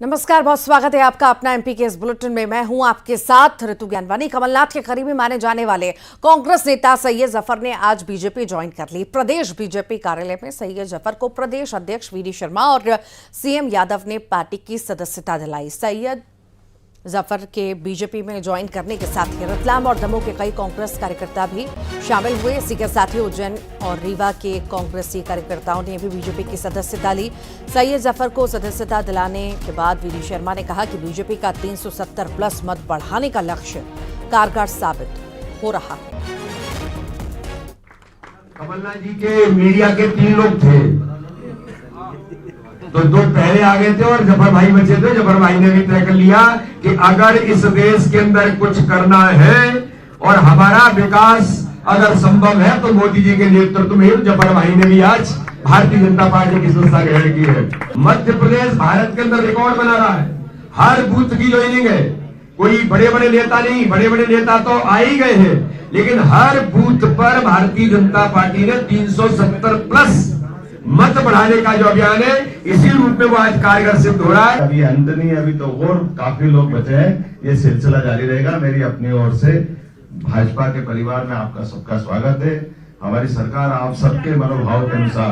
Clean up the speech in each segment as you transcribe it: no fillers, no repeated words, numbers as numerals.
नमस्कार, बहुत स्वागत है आपका अपना एमपी के इस बुलेटिन में। मैं हूं आपके साथ ऋतु ज्ञानवानी। कमलनाथ के करीबी माने जाने वाले कांग्रेस नेता सैयद जफर ने आज बीजेपी ज्वाइन कर ली। प्रदेश बीजेपी कार्यालय में सैयद जफर को प्रदेश अध्यक्ष वीडी शर्मा और सीएम यादव ने पार्टी की सदस्यता दिलाई। सैयद जफर के बीजेपी में ज्वाइन करने के साथ ही रतलाम और दमोह के कई कांग्रेस कार्यकर्ता भी शामिल हुए। इसी के साथ ही उज्जैन और रीवा के कांग्रेसी कार्यकर्ताओं ने भी बीजेपी की सदस्यता ली। सैयद जफर को सदस्यता दिलाने के बाद वीडी शर्मा ने कहा कि बीजेपी का 370 प्लस मत बढ़ाने का लक्ष्य कारगर साबित हो रहा है। कमलनाथ जी के मीडिया के 3 लोग थे, तो 2 पहले आ गए थे और जफर भाई बचे थे। जफर भाई ने भी तय कर लिया कि अगर इस देश के अंदर कुछ करना है और हमारा विकास अगर संभव है तो मोदी जी के नेतृत्व में जफर भाई ने भी आज भारतीय जनता पार्टी की संस्था ग्रहण की है। मध्य प्रदेश भारत के अंदर रिकॉर्ड बना रहा है। हर बूथ की ज्वाइनिंग है। कोई बड़े बड़े नेता नहीं, बड़े बड़े नेता तो आ ही गए हैं, लेकिन हर बूथ पर भारतीय जनता पार्टी ने 370 प्लस मत बढ़ाने का जो अभियान है, इसी रूप में वो आज कारगर सिद्ध हो रहा है। अभी अंत नहीं, अभी तो और काफी लोग बचे हैं। ये सिलसिला जारी रहेगा। मेरी अपनी ओर से भाजपा के परिवार में आपका सबका स्वागत है। हमारी सरकार आप सबके मनोभाव के अनुसार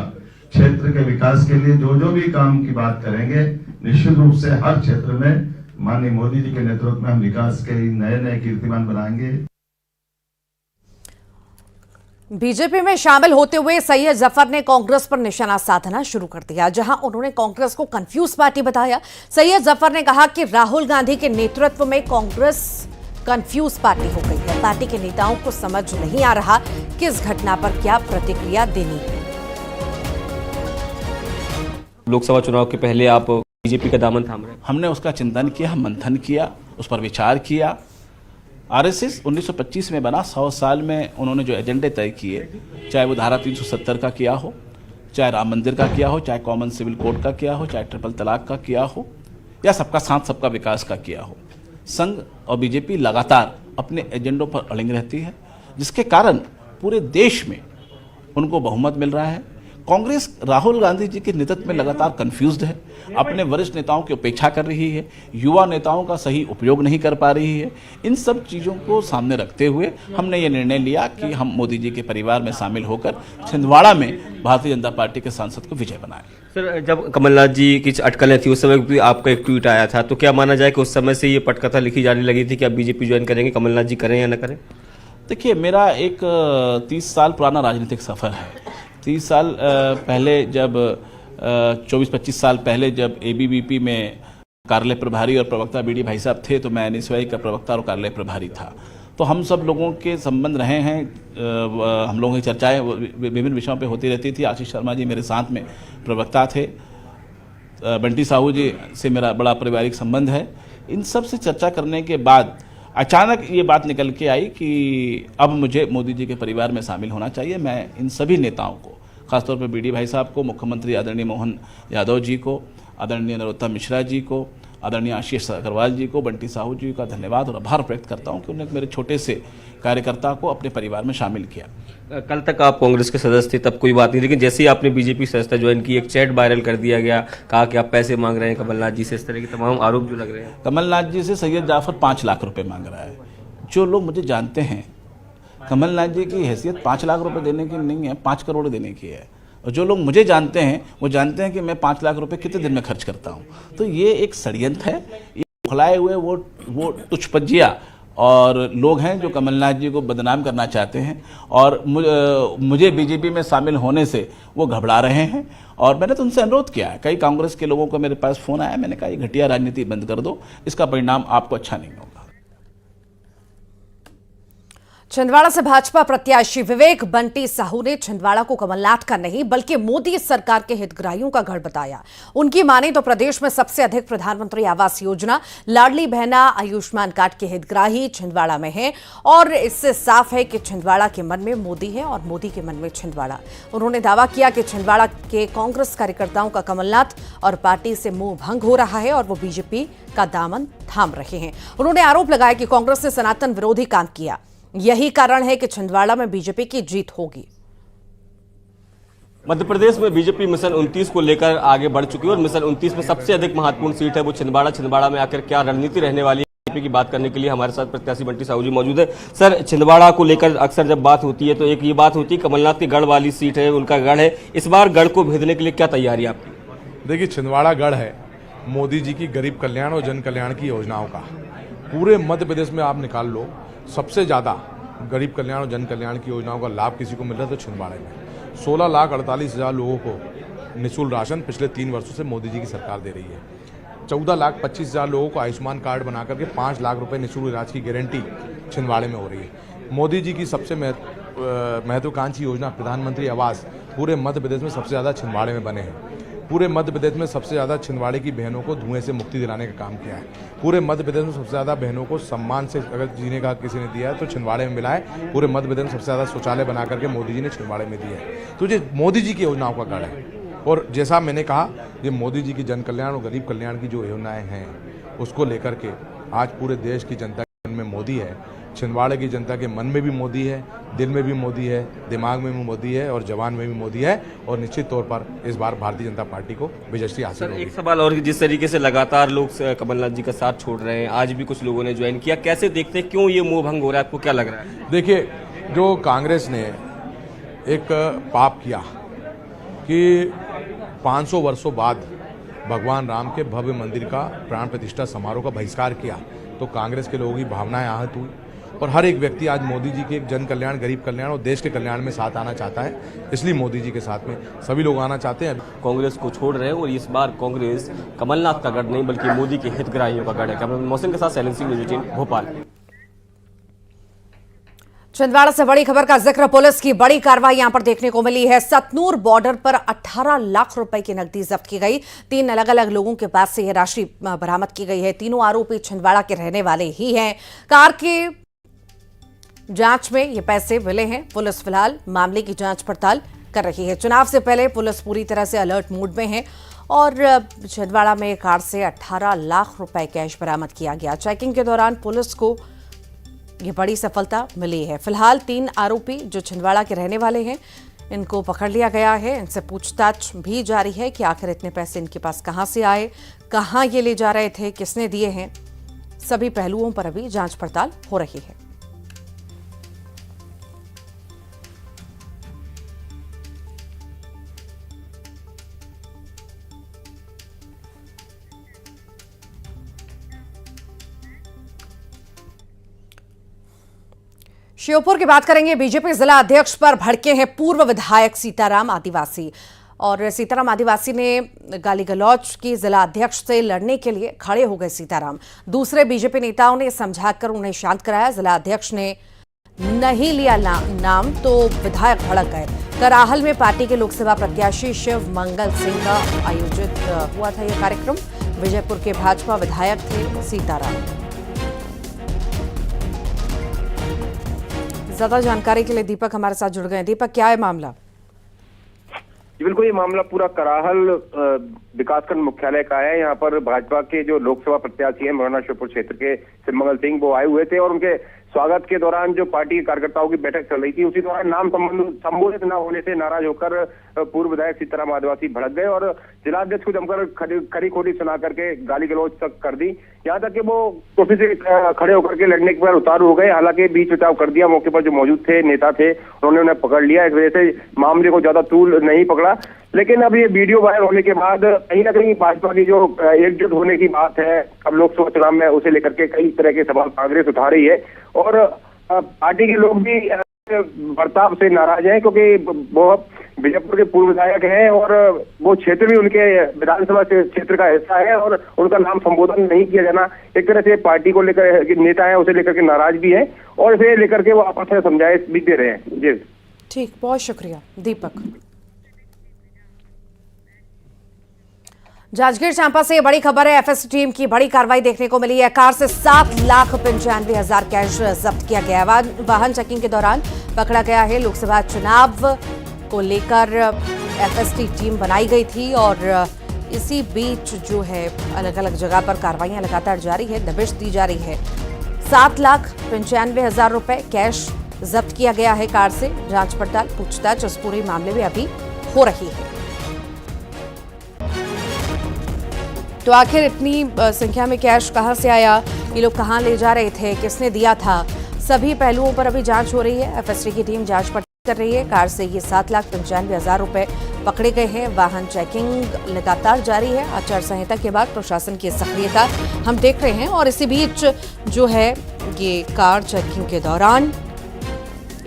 क्षेत्र के विकास के लिए जो जो भी काम की बात करेंगे, निश्चित रूप से हर क्षेत्र में माननीय मोदी जी के नेतृत्व में हम विकास के नए नए कीर्तिमान बनाएंगे। बीजेपी में शामिल होते हुए सैयद जफर ने कांग्रेस पर निशाना साधना शुरू कर दिया, जहां उन्होंने कांग्रेस को कंफ्यूज पार्टी बताया। सैयद जफर ने कहा कि राहुल गांधी के नेतृत्व में कांग्रेस कंफ्यूज पार्टी हो गई है। पार्टी के नेताओं को समझ नहीं आ रहा कि इस घटना पर क्या प्रतिक्रिया देनी है। लोकसभा चुनाव के पहले आप बीजेपी का दामन थाम रहे हैं। हमने उसका चिंतन किया, मंथन किया, उस पर विचार किया। आरएसएस 1925 में बना, 100 साल में उन्होंने जो एजेंडे तय किए, चाहे वो धारा 370 का किया हो, चाहे राम मंदिर का किया हो, चाहे कॉमन सिविल कोड का किया हो, चाहे ट्रिपल तलाक का किया हो, या सबका साथ सबका विकास का किया हो, संघ और बीजेपी लगातार अपने एजेंडों पर अड़िग रहती है, जिसके कारण पूरे देश में उनको बहुमत मिल रहा है। कांग्रेस राहुल गांधी जी के नेतृत्व में लगातार कंफ्यूज्ड है, अपने वरिष्ठ नेताओं की उपेक्षा कर रही है, युवा नेताओं का सही उपयोग नहीं कर पा रही है। इन सब चीज़ों को सामने रखते हुए हमने ये निर्णय लिया कि हम मोदी जी के परिवार में शामिल होकर छिंदवाड़ा में भारतीय जनता पार्टी के सांसद को विजय बनाएं। सर, जब कमलनाथ जी की अटकलें थी उस समय भी आपका एक ट्वीट आया था, तो क्या माना जाए कि उस समय से ये पटकथा लिखी जाने लगी थी कि आप बीजेपी ज्वाइन करेंगे, कमलनाथ जी करें या न करें? देखिए, मेरा एक 30 साल पुराना राजनीतिक सफ़र है। 30 साल पहले जब 24-25 साल पहले जब एबीवीपी में कार्यालय प्रभारी और प्रवक्ता बीडी भाई साहब थे, तो मैं एनएसयूआई का प्रवक्ता और कार्यालय प्रभारी था। तो हम सब लोगों के संबंध रहे हैं, हम लोगों की चर्चाएं विभिन्न विषयों पे होती रहती थी। आशीष शर्मा जी मेरे साथ में प्रवक्ता थे, बंटी साहू जी से मेरा बड़ा पारिवारिक संबंध है। इन सब से चर्चा करने के बाद अचानक ये बात निकल के आई कि अब मुझे मोदी जी के परिवार में शामिल होना चाहिए। मैं इन सभी नेताओं को, खासतौर पर बीडी भाई साहब को, मुख्यमंत्री आदरणीय मोहन यादव जी को, आदरणीय नरोत्तम मिश्रा जी को, आदरणीय आशीष अग्रवाल जी को, बंटी साहू जी का धन्यवाद और आभार व्यक्त करता हूं कि उन्होंने मेरे छोटे से कार्यकर्ता को अपने परिवार में शामिल किया। कल तक आप कांग्रेस के सदस्य थे, तब कोई बात नहीं, लेकिन जैसे ही आपने बीजेपी सदस्यता ज्वाइन की, एक चैट वायरल कर दिया गया, कहा कि आप पैसे मांग रहे हैं कमलनाथ जी से, इस तरह के तमाम आरोप जो लग रहे हैं। कमलनाथ जी से सैयद जाफर 5 लाख रुपए मांग रहा है। जो लोग मुझे जानते हैं, कमलनाथ जी की हैसियत 5 लाख रुपए देने की नहीं है, 5 करोड़ देने की है। और जो लोग मुझे जानते हैं वो जानते हैं कि मैं 5 लाख रुपए कितने दिन में खर्च करता हूँ। तो ये एक षड्यंत्र है। ये खुलाए हुए वो तुच्छपजिया और लोग हैं जो कमलनाथ जी को बदनाम करना चाहते हैं, और मुझे बीजेपी में शामिल होने से वो घबरा रहे हैं। और मैंने तो उनसे अनुरोध किया है, कई कांग्रेस के लोगों को मेरे पास फ़ोन आया, मैंने कहा ये घटिया राजनीति बंद कर दो, इसका परिणाम आपको अच्छा नहीं होगा। छिंदवाड़ा से भाजपा प्रत्याशी विवेक बंटी साहू ने छिंदवाड़ा को कमलनाथ का नहीं बल्कि मोदी सरकार के हितग्राहियों का गढ़ बताया। उनकी माने तो प्रदेश में सबसे अधिक प्रधानमंत्री आवास योजना, लाडली बहना, आयुष्मान कार्ड के हितग्राही छिंदवाड़ा में हैं, और इससे साफ है कि छिंदवाड़ा के मन में मोदी है और मोदी के मन में छिंदवाड़ा। उन्होंने दावा किया कि छिंदवाड़ा के कांग्रेस कार्यकर्ताओं का कमलनाथ और पार्टी से मुंह भंग हो रहा है और वो बीजेपी का दामन थाम रहे हैं। उन्होंने आरोप लगाया कि कांग्रेस ने सनातन विरोधी काम किया, यही कारण है कि छिंदवाड़ा में बीजेपी की जीत होगी। मध्य प्रदेश में बीजेपी मिशन 29 को लेकर आगे बढ़ चुकी है और मिशन 29 में सबसे अधिक महत्वपूर्ण सीट है वो छिंदवाड़ा में आकर क्या रणनीति रहने वाली है बीजेपी की बात करने के लिए हमारे साथ प्रत्याशी बंटी साहू जी मौजूद है। सर, छिंदवाड़ा को लेकर अक्सर जब बात होती है तो एक ये बात होती है कमलनाथ की गढ़ वाली सीट है, उनका गढ़ है, इस बार गढ़ को भेजने के लिए क्या तैयारी है आपकी? देखिए, छिंदवाड़ा गढ़ है मोदी जी की गरीब कल्याण और जन कल्याण की योजनाओं का। पूरे मध्य प्रदेश में आप निकाल लो, सबसे ज़्यादा गरीब कल्याण और जन कल्याण की योजनाओं का लाभ किसी को मिल रहा है तो छिंदवाड़े में 16,48,000 लोगों को निःशुल्क राशन पिछले 3 वर्षों से मोदी जी की सरकार दे रही है। 14,25,000 लोगों को आयुष्मान कार्ड बना करके 5 लाख रुपए निःशुल्क इलाज की गारंटी छिंदवाड़े में हो रही है। मोदी जी की सबसे महत्वाकांक्षी योजना प्रधानमंत्री आवास पूरे मध्य प्रदेश में सबसे ज़्यादा छिंदवाड़े में बने हैं। पूरे मध्य प्रदेश में सबसे ज़्यादा छिंदवाड़े की बहनों को धुएं से मुक्ति दिलाने का काम किया है। पूरे मध्य प्रदेश में सबसे ज़्यादा बहनों को सम्मान से अगर जीने का किसी ने दिया है तो छिंदवाड़े में मिला है। पूरे मध्य प्रदेश में सबसे ज़्यादा शौचालय बना करके मोदी जी ने छिंदवाड़े में दिया है। तो ये मोदी जी की योजनाओं का गढ़ है और जैसा मैंने कहा, ये मोदी जी की जन कल्याण और गरीब कल्याण की जो योजनाएँ हैं उसको लेकर के आज पूरे देश की जनता के मन में मोदी है। छिंदवाड़े की जनता के मन में भी मोदी है, दिल में भी मोदी है, दिमाग में भी मोदी है और जवान में भी मोदी है और निश्चित तौर पर इस बार भारतीय जनता पार्टी को विजयश्री हासिल होगी। एक सवाल और, जिस तरीके से लगातार लोग कमलनाथ जी का साथ छोड़ रहे हैं, आज भी कुछ लोगों ने ज्वाइन किया, कैसे देखते हैं, क्यों ये मोह भंग हो रहा है, आपको क्या लग रहा है? देखिए, जो कांग्रेस ने एक पाप किया कि 500 वर्षों बाद भगवान राम के भव्य मंदिर का प्राण प्रतिष्ठा समारोह का बहिष्कार किया तो कांग्रेस के लोगों की भावनाएं आहत हुई और हर एक व्यक्ति आज मोदी जी के जन कल्याण, गरीब कल्याण और देश के कल्याण में साथ आना चाहता है। इसलिए मोदी जी के साथ में सभी लोग आना चाहते हैं। कांग्रेस को छोड़ रहे हैं और इस बार कांग्रेस कमलनाथ का गढ़ नहीं बल्कि मोदी के हितग्राहियों का गढ़ है। कैमरामैन मौसम के साथ शैलेंद्र सिंह, न्यूज़ 18 भोपाल। छिंदवाड़ा से बड़ी खबर का जिक्र, पुलिस की बड़ी कार्रवाई यहां पर देखने को मिली है। सतनूर बॉर्डर पर 18 लाख रुपए की नकदी जब्त की गई। 3 अलग अलग लोगों के पास से यह राशि बरामद की गई है। तीनों आरोपी छिंदवाड़ा के रहने वाले ही हैं। कार के जांच में ये पैसे मिले हैं। पुलिस फिलहाल मामले की जांच पड़ताल कर रही है। चुनाव से पहले पुलिस पूरी तरह से अलर्ट मोड में है और छिंदवाड़ा में कार से 18 लाख रुपए कैश बरामद किया गया। चेकिंग के दौरान पुलिस को ये बड़ी सफलता मिली है। फिलहाल 3 आरोपी जो छिंदवाड़ा के रहने वाले हैं इनको पकड़ लिया गया है। इनसे पूछताछ भी जारी है कि आखिर इतने पैसे इनके पास कहां से आए, कहां ये ले जा रहे थे, किसने दिए हैं। सभी पहलुओं पर अभी जांच पड़ताल हो रही है। श्योपुर की बात करेंगे। बीजेपी जिला अध्यक्ष पर भड़के हैं पूर्व विधायक सीताराम आदिवासी और सीताराम आदिवासी ने गाली गलौज की जिला अध्यक्ष से लड़ने के लिए खड़े हो गए सीताराम। दूसरे बीजेपी नेताओं ने समझाकर उन्हें शांत कराया। जिला अध्यक्ष ने नहीं लिया नाम तो विधायक भड़क गए। कराहल में पार्टी के लोकसभा प्रत्याशी शिव मंगल सिंह का आयोजित हुआ था यह कार्यक्रम। विजयपुर के भाजपा विधायक थे सीताराम। ज्यादा जानकारी के लिए दीपक हमारे साथ जुड़ गए। दीपक, क्या है मामला? बिल्कुल, ये मामला पूरा कराहल विकासखंड मुख्यालय का है। यहाँ पर भाजपा के जो लोकसभा प्रत्याशी हैं मुरैना श्योपुर क्षेत्र के शिव मंगल सिंह, वो आए हुए थे और उनके स्वागत के दौरान जो पार्टी के कार्यकर्ताओं की बैठक चल रही थी उसी दौरान नाम संबोधित न होने से नाराज होकर पूर्व विधायक सीताराम आदिवासी भड़क गए और जिलाध्यक्ष को जमकर खरी खोटी सुना करके गाली गलौज तक कर दी। यहाँ तक कि वो कुर्सी से खड़े होकर के लड़ने के बाद उतारू हो गए। हालांकि बीच बचाव कर दिया। मौके पर जो मौजूद थे नेता थे उन्होंने उन्हें पकड़ लिया। इस वजह से मामले को ज्यादा तूल नहीं पकड़ा। लेकिन अब ये वीडियो वायरल होने के बाद कहीं ना कहीं भाजपा की जो एकजुट होने की बात है अब लोकसभा चुनाव में, उसे लेकर के कई तरह के सवाल कांग्रेस उठा रही है और पार्टी के लोग भी बर्ताव से नाराज हैं क्योंकि वो बीजेपी के पूर्व विधायक हैं और वो क्षेत्र भी उनके विधानसभा क्षेत्र का हिस्सा है और उनका नाम संबोधन नहीं किया जाना एक तरह से पार्टी को लेकर नेता है उसे लेकर के नाराज भी है और इसे लेकर के वो आपस में समझाइश भी दे रहे हैं। जी ठीक, बहुत शुक्रिया दीपक। जांजगीर चांपा से बड़ी खबर है। एफएसटी टीम की बड़ी कार्रवाई देखने को मिली है। कार से 7,95,000 कैश जब्त किया गया। वाहन चेकिंग के दौरान पकड़ा गया है। लोकसभा चुनाव को लेकर एफएसटी टीम बनाई गई थी और इसी बीच जो है अलग अलग जगह पर कार्रवाइयां लगातार जारी है, दबिश दी जा रही है। 7,95,000 रुपए कैश जब्त किया गया है कार से। जांच पड़ताल पूछताछ इस पूरे मामले में अभी हो रही है। तो आखिर इतनी संख्या में कैश कहां से आया, ये लोग कहां ले जा रहे थे, किसने दिया था, सभी पहलुओं पर अभी जांच हो रही है। एफएसटी की टीम जांच पड़ताल कर रही है। कार से ये 7,95,000 रुपए पकड़े गए हैं। वाहन चेकिंग लगातार जारी है। आचार संहिता के बाद प्रशासन की सक्रियता हम देख रहे हैं और इसी बीच जो है ये कार चेकिंग के दौरान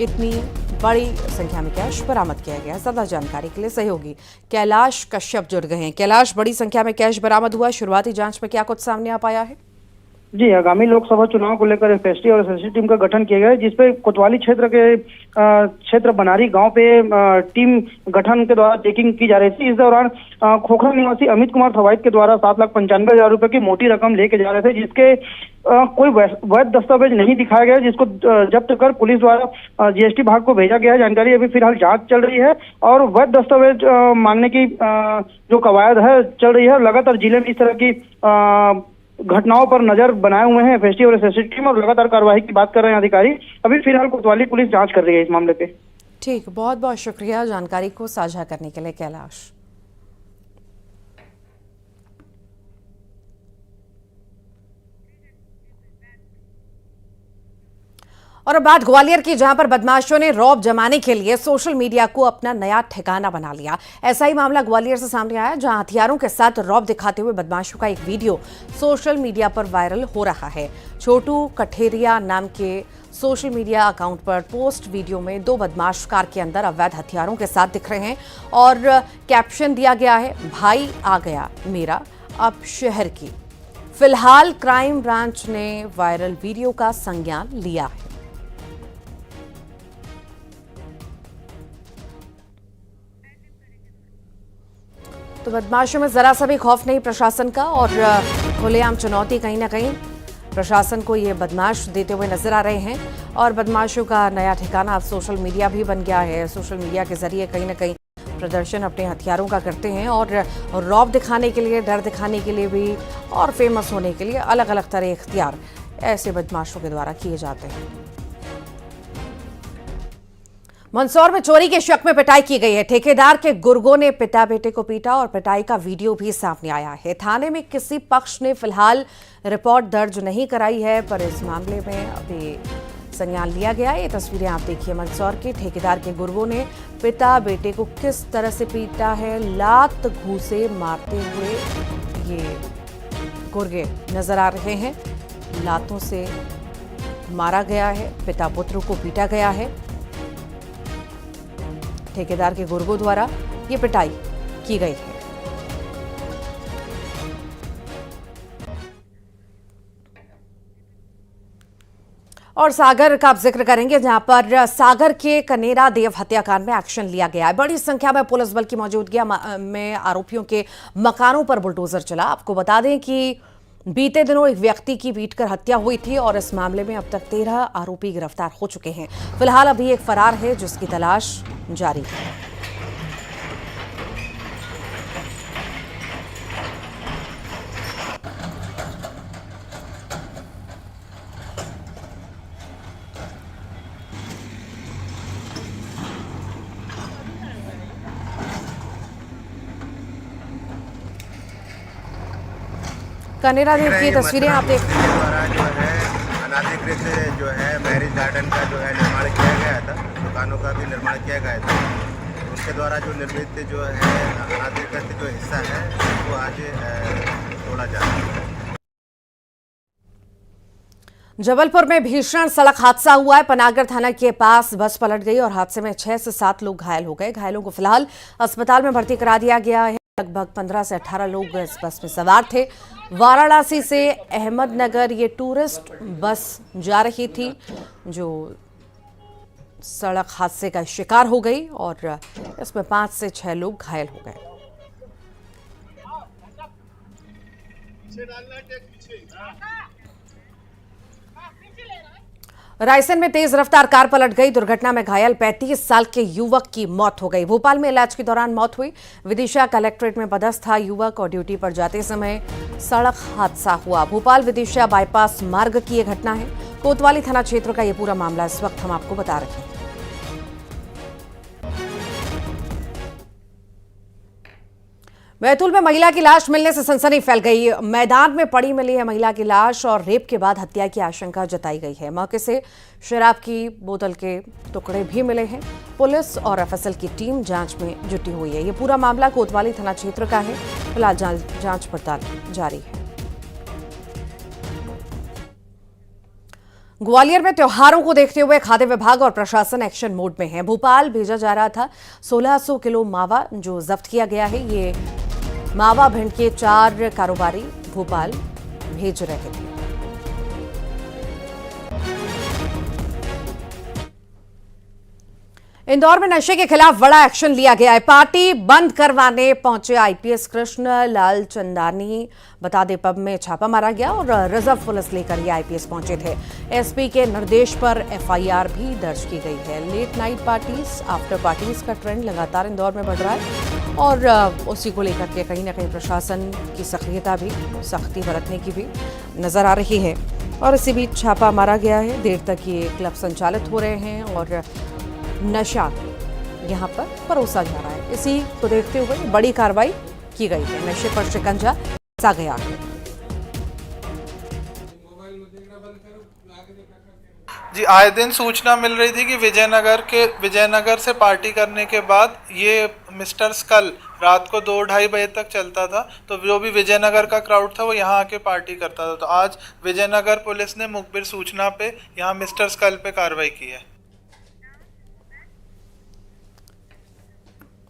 इतनी बड़ी संख्या में कैश बरामद किया गया। ज्यादा जानकारी के लिए सहयोगी कैलाश कश्यप जुड़ गए हैं। कैलाश, बड़ी संख्या में कैश बरामद हुआ, शुरुआती जांच में क्या कुछ सामने आ पाया है? जी, आगामी लोकसभा चुनाव को लेकर एफएसटी और एसएसटी टीम का गठन किया गया है, जिसपे कोतवाली क्षेत्र बनारी गांव पे टीम गठन के द्वारा चेकिंग की जा रही थी। इस दौरान खोखरा निवासी अमित कुमार थवाइत के द्वारा 7,95,000 रुपए की मोटी रकम लेके जा रहे थे, जिसके कोई वैध दस्तावेज नहीं दिखाया गया, जिसको जब्त कर पुलिस द्वारा जीएसटी विभाग को भेजा गया है। जानकारी अभी फिलहाल जांच चल रही है और वैध दस्तावेज मांगने की जो कवायद है चल रही है। लगातार जिले में इस तरह की घटनाओं पर नजर बनाए हुए हैं एफएसटी और एसएसटी टीम और लगातार कार्रवाई की बात कर रहे हैं अधिकारी। अभी फिलहाल कोतवाली पुलिस जांच कर रही है इस मामले पे। ठीक, बहुत बहुत शुक्रिया जानकारी को साझा करने के लिए कैलाश। और अब बात ग्वालियर की, जहां पर बदमाशों ने रौब जमाने के लिए सोशल मीडिया को अपना नया ठिकाना बना लिया। ऐसा ही मामला ग्वालियर से सामने आया, जहां हथियारों के साथ रौब दिखाते हुए बदमाशों का एक वीडियो सोशल मीडिया पर वायरल हो रहा है। छोटू कठेरिया नाम के सोशल मीडिया अकाउंट पर पोस्ट वीडियो में 2 बदमाश कार के अंदर अवैध हथियारों के साथ दिख रहे हैं और कैप्शन दिया गया है, भाई आ गया मेरा अब शहर की। फिलहाल क्राइम ब्रांच ने वायरल वीडियो का संज्ञान लिया है। तो बदमाशों में जरा सा भी खौफ नहीं प्रशासन का और खुलेआम चुनौती कहीं ना कहीं प्रशासन को ये बदमाश देते हुए नजर आ रहे हैं। और बदमाशों का नया ठिकाना अब सोशल मीडिया भी बन गया है। सोशल मीडिया के जरिए कहीं ना कहीं प्रदर्शन अपने हथियारों का करते हैं और रौब दिखाने के लिए, डर दिखाने के लिए भी और फेमस होने के लिए अलग अलग तरह इख्तियार ऐसे बदमाशों के द्वारा किए जाते हैं। मंदसौर में चोरी के शक में पिटाई की गई है। ठेकेदार के गुर्गों ने पिता बेटे को पीटा और पिटाई का वीडियो भी सामने आया है। थाने में किसी पक्ष ने फिलहाल रिपोर्ट दर्ज नहीं कराई है, पर इस मामले में अभी संज्ञान लिया गया। ये तस्वीरें आप देखिए मंदसौर के। ठेकेदार के गुर्गों ने पिता बेटे को किस तरह से पीटा है, लात घूसे मारते हुए ये गुर्गे नजर आ रहे हैं। लातों से मारा गया है, पिता पुत्र को पीटा गया है। ठेकेदार के गुर्गों द्वारा ये पिटाई की गई है। और सागर का आप जिक्र करेंगे, जहां पर सागर के कनेरा देव हत्याकांड में एक्शन लिया गया है। बड़ी संख्या में पुलिस बल की मौजूदगी में आरोपियों के मकानों पर बुलडोजर चला। आपको बता दें कि बीते दिनों एक व्यक्ति की पीटकर हत्या हुई थी और इस मामले में अब तक 13 आरोपी गिरफ्तार हो चुके हैं। फिलहाल अभी एक फरार है जिसकी तलाश जारी है। कनेरा देव की तस्वीरें आप देख द्वारा जो है अनाधिकृत जो है मैरिज गार्डन का जो है निर्माण किया गया था, दुकानों का भी निर्माण किया गया था। उसके द्वारा जो निर्मित जो है अनाधिकृत जो हिस्सा है वो आज तोड़ा जा रहा है। जबलपुर में भीषण सड़क हादसा हुआ है। पनागर थाना के पास बस पलट गई और हादसे में 6 से 7 लोग घायल हो गए। घायलों को फिलहाल अस्पताल में भर्ती करा दिया गया है। लगभग 15 से 18 लोग इस बस में सवार थे। वाराणसी से अहमदनगर ये टूरिस्ट बस जा रही थी जो सड़क हादसे का शिकार हो गई और इसमें 5 से 6 लोग घायल हो गए। रायसेन में तेज रफ्तार कार पलट गई। दुर्घटना में घायल 35 साल के युवक की मौत हो गई। भोपाल में इलाज के दौरान मौत हुई। विदिशा कलेक्ट्रेट में पदस्थ था युवक और ड्यूटी पर जाते समय सड़क हादसा हुआ। भोपाल विदिशा बाईपास मार्ग की यह घटना है। कोतवाली थाना क्षेत्र का यह पूरा मामला इस वक्त हम आपको बता रहे हैं। बैतूल में महिला की लाश मिलने से सनसनी फैल गई। मैदान में पड़ी मिली है महिला की लाश और रेप के बाद हत्या की आशंका जताई गई है। मौके से शराब की बोतल के टुकड़े भी मिले हैं। पुलिस और एफएसएल की टीम जांच में जुटी हुई है। ये पूरा मामला कोतवाली थाना क्षेत्र का है। फिलहाल जांच पड़ताल जारी है। ग्वालियर में त्योहारों को देखते हुए खाद्य विभाग और प्रशासन एक्शन मोड में है। भोपाल भेजा जा रहा था 1600 किलो मावा जो जब्त किया गया है। ये मावा भिंड के 4 कारोबारी भोपाल भेज रहे थे। इंदौर में नशे के खिलाफ बड़ा एक्शन लिया गया है। पार्टी बंद करवाने पहुंचे आईपीएस कृष्ण लाल चंदानी बता दे पब में छापा मारा गया और रिजर्व पुलिस लेकर ये आईपीएस पहुंचे थे। एसपी के निर्देश पर एफआईआर भी दर्ज की गई है। Late night parties, after parties का ट्रेंड लगातार इंदौर में बढ़ रहा है और उसी को लेकर के कहीं ना कहीं प्रशासन की सक्रियता भी, सख्ती बरतने की भी नजर आ रही है। और इसी बीच छापा मारा गया है। देर तक ये क्लब संचालित हो रहे हैं और नशा यहां पर परोसा जा रहा है। इसी को देखते हुए बड़ी कार्रवाई की गई है। नशे पर शिकंजा कसा गया है। जी, आए दिन सूचना मिल रही थी कि विजयनगर से पार्टी करने के बाद ये मिस्टर स्कल रात को 2-2:30 बजे तक चलता था। तो जो भी विजयनगर का क्राउड था वो यहाँ आके पार्टी करता था। तो आज विजयनगर पुलिस ने मुखबिर सूचना पे यहाँ मिस्टर स्कल पे कार्रवाई की है।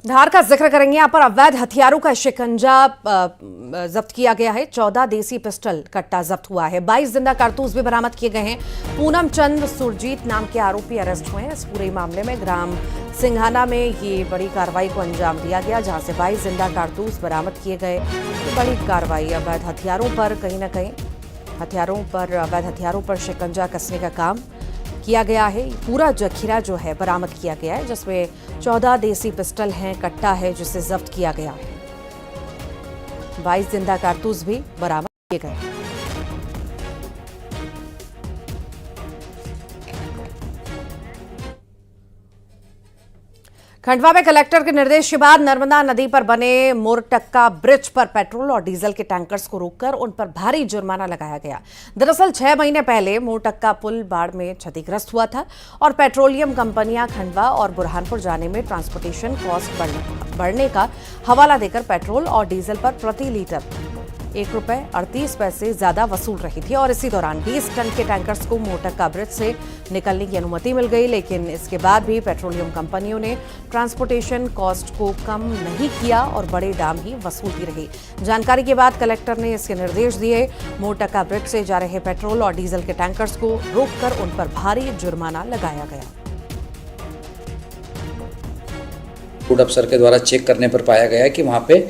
धार का जिक्र करेंगे। यहाँ पर अवैध हथियारों का शिकंजा जब्त किया गया है। 14 देसी पिस्टल कट्टा जब्त हुआ है। 22 जिंदा कारतूस भी बरामद किए गए हैं। पूनम चंद सुरजीत नाम के आरोपी अरेस्ट हुए हैं। इस पूरे मामले में ग्राम सिंघाना में ये बड़ी कार्रवाई को अंजाम दिया गया, जहां से 22 जिंदा कारतूस बरामद किए गए। ये बड़ी कार्रवाई अवैध हथियारों पर कहीं ना कहीं अवैध हथियारों पर शिकंजा कसने का काम किया गया है। पूरा जखीरा जो है बरामद किया गया है, जिसमें 14 देसी पिस्टल हैं, कट्टा है जिसे जब्त किया गया है। 22 जिंदा कारतूस भी बरामद किए गए। खंडवा में कलेक्टर के निर्देश के बाद नर्मदा नदी पर बने मोरटक्का ब्रिज पर पेट्रोल और डीजल के टैंकर्स को रोककर उन पर भारी जुर्माना लगाया गया। दरअसल 6 महीने पहले मोरटक्का पुल बाढ़ में क्षतिग्रस्त हुआ था और पेट्रोलियम कंपनियां खंडवा और बुरहानपुर जाने में ट्रांसपोर्टेशन कॉस्ट बढ़ने का हवाला देकर पेट्रोल और डीजल पर प्रति लीटर ₹1.38 ज्यादा वसूल रही थी। और इसी दौरान 20 टन के टैंकर्स को मोरटक्का ब्रिज से निकलने की अनुमति मिल गई, लेकिन इसके बाद भी पेट्रोलियम कंपनियों ने ट्रांसपोर्टेशन कॉस्ट को कम नहीं किया और बड़े दाम ही वसूलती रही। जानकारी के बाद कलेक्टर ने इसके निर्देश दिए। मोरटक्का ब्रिज से जा रहे पेट्रोल और डीजल के टैंकर्स को रोककर उन पर भारी जुर्माना लगाया गया। फूड अफसर के द्वारा चेक करने पर पाया गया कि वहाँ पे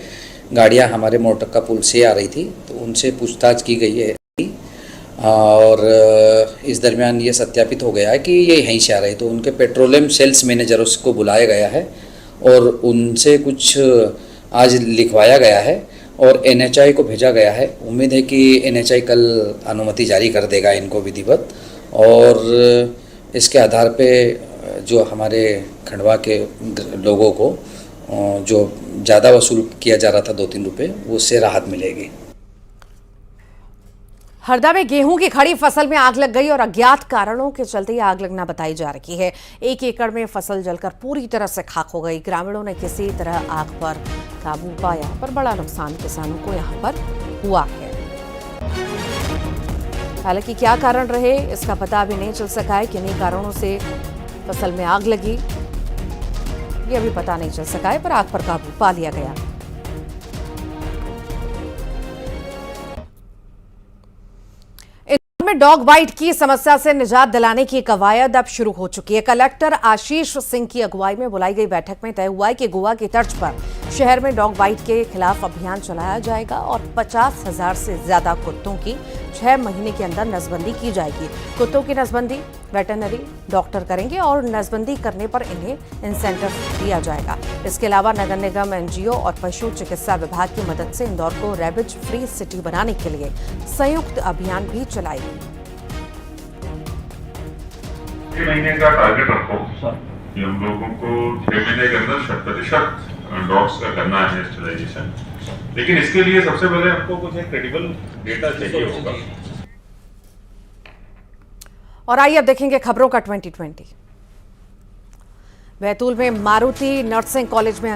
गाड़ियाँ हमारे मोरटक्का पुल से आ रही थी, तो उनसे पूछताछ की गई है और इस दरमियान ये सत्यापित हो गया है कि ये यहीं से आ रही। तो उनके पेट्रोलियम सेल्स मैनेजर को बुलाया गया है और उनसे कुछ आज लिखवाया गया है और NHI को भेजा गया है। उम्मीद है कि NHI कल अनुमति जारी कर देगा इनको विधिवत, और इसके आधार पे जो हमारे खंडवा के लोगों को जो ज़्यादा वसूल किया जा रहा था 2-3 रुपये, वो उससे राहत मिलेगी। हरदा में गेहूं की खड़ी फसल में आग लग गई और अज्ञात कारणों के चलते आग लगना बताई जा रही है। 1 एकड़ में फसल जलकर पूरी तरह से खाक हो गई। ग्रामीणों ने किसी तरह आग पर काबू पाया, पर बड़ा नुकसान किसानों को यहां पर हुआ है। हालांकि क्या कारण रहे इसका पता अभी नहीं चल सका है। किन्हीं कारणों से फसल में आग लगी ये अभी पता नहीं चल सका है, पर आग पर काबू पा लिया गया। इंदौर में डॉग बाइट की समस्या से निजात दिलाने की कवायद अब शुरू हो चुकी है। कलेक्टर आशीष सिंह की अगुवाई में बुलाई गई बैठक में तय हुआ है कि गोवा की तर्ज पर शहर में डॉग बाइट के खिलाफ अभियान चलाया जाएगा और 50,000 से ज्यादा कुत्तों की 6 महीने के अंदर नसबंदी की जाएगी। कुत्तों की नसबंदी वेटरनरी डॉक्टर करेंगे और नसबंदी करने पर इन्हें इंसेंटिव दिया जाएगा। इसके अलावा नगर निगम, NGO और पशु चिकित्सा विभाग की मदद से इंदौर को रैबिज फ्री सिटी बनाने के लिए संयुक्त अभियान भी चलाएगी। 6 महीने का टारगेट रखो कि हम लोगों को 6 महीने के अंदर 60% डॉग्स का करना है स्टेरिलाइजेशन। लेकिन इसके लिए सबसे पहले हमको कुछ एक क्रेडिबल डेटा चाहिए होगा। और आइए अब देखेंगे खबरों का 2020। बैतूल में मारुति नर्सिंग कॉलेज में